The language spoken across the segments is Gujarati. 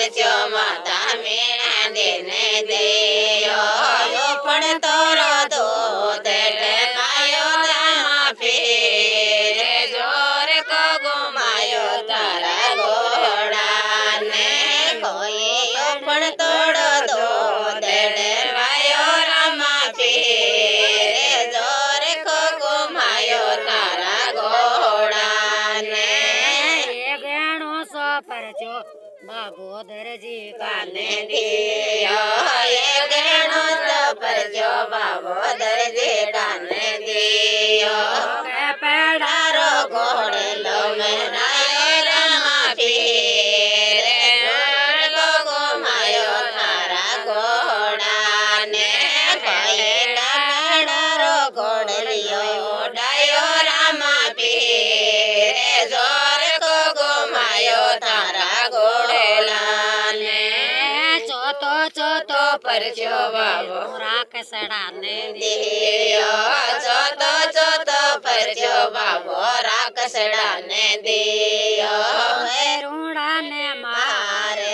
પરચો માતા મેણા દેને દેયો પણ તોરો દો તેટલે પાયો રામા ફેરે જોર કો ગુમાયો તારા ઘોડાને કોઈ પણ તોડો દો તેટલે પાયો રામા ફેરે જોર કો ગુમાયો તારા ઘોડાને ગેણો સો પરચો બાબો દરજી કાને દિયો એ ગેણો સો પરચો બાબો દરજી કાને દિયો કે પેડા તારો ઘોડલો મેરાયો રામા ફેરે જોર કો ગુમાયો તારા ઘોડાને કઈ કાડારો ઘોડલિયો ડાયો રામા ફેરે જોર કો ગુમાયો તારા ઘોડલાને ચોથો ચોથો પરચો બાબો રાકસડા ને દિયો ચોથો ચોથો પરચો બાબો રાકસડાને દિયો રૂડા ને મારે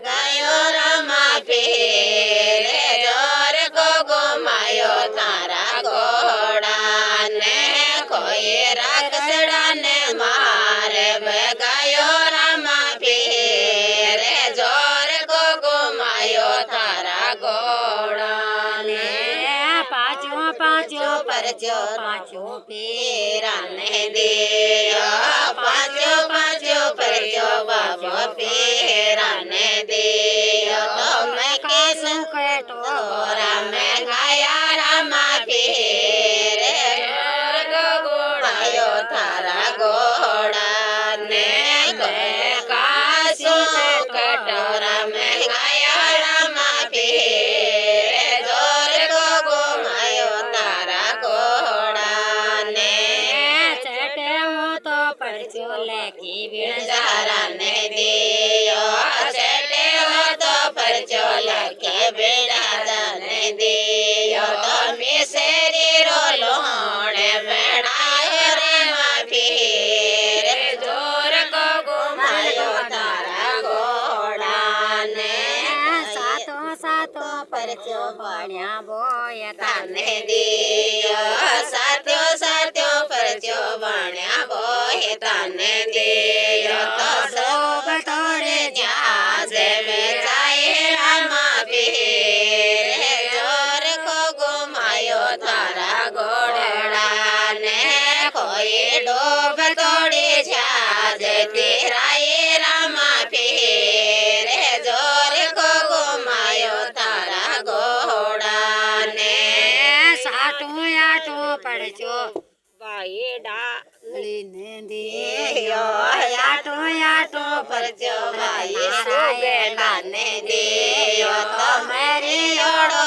ગયો રામા ફેરે જોર કો ગુમાયો તારા ઘોડાને કોઈ રાકસડાને મારે ગયો રામા ફેરે જોર કો ગુમાયો તારા ઘોડાને પાછો પાછો પરચો પાછો પીરાને દિયો પાછો પાછો પરચો બાબો પીરાને દિયો તમે કેસું કેટો રામે ગાયા રામા ફેરે જોર કો ગુમાયો તારા ઘોડાને કાસું કટો રામે ગાયા રામા ફેરે જોર કો ગુમાયો તારા ઘોડાને ચટે હું તો પરચો લેખી બિણજારાને દિયો ચેટે હો તો પરચો લખે બિણજારાને દિયો તમે શેરી રો લોણે બેણાયો રામા ફેરે જોર કો ગુમાયો તારા ઘોડાને સાતો સાતો પરચો ભણ્યા બોય તાને દિયો સાત્યો સાત્યો પરચો ભણ્યા બોય તાને દિયો તો સોબ તોડે જાજે વેચાય રામા ફેરે જોર કો ગુમાયો તારા ઘોડાને કોઈ ડોબ તોડી જાજે તેરાય રામા ફેરે જોર કો ગુમાયો તારા ઘોડાને સાટો આટો પડચો ભાઈ ડાળી ને દિયો આટો આટો પરચો ભાઈ સુગેલાને દિયો તમારી ઓળો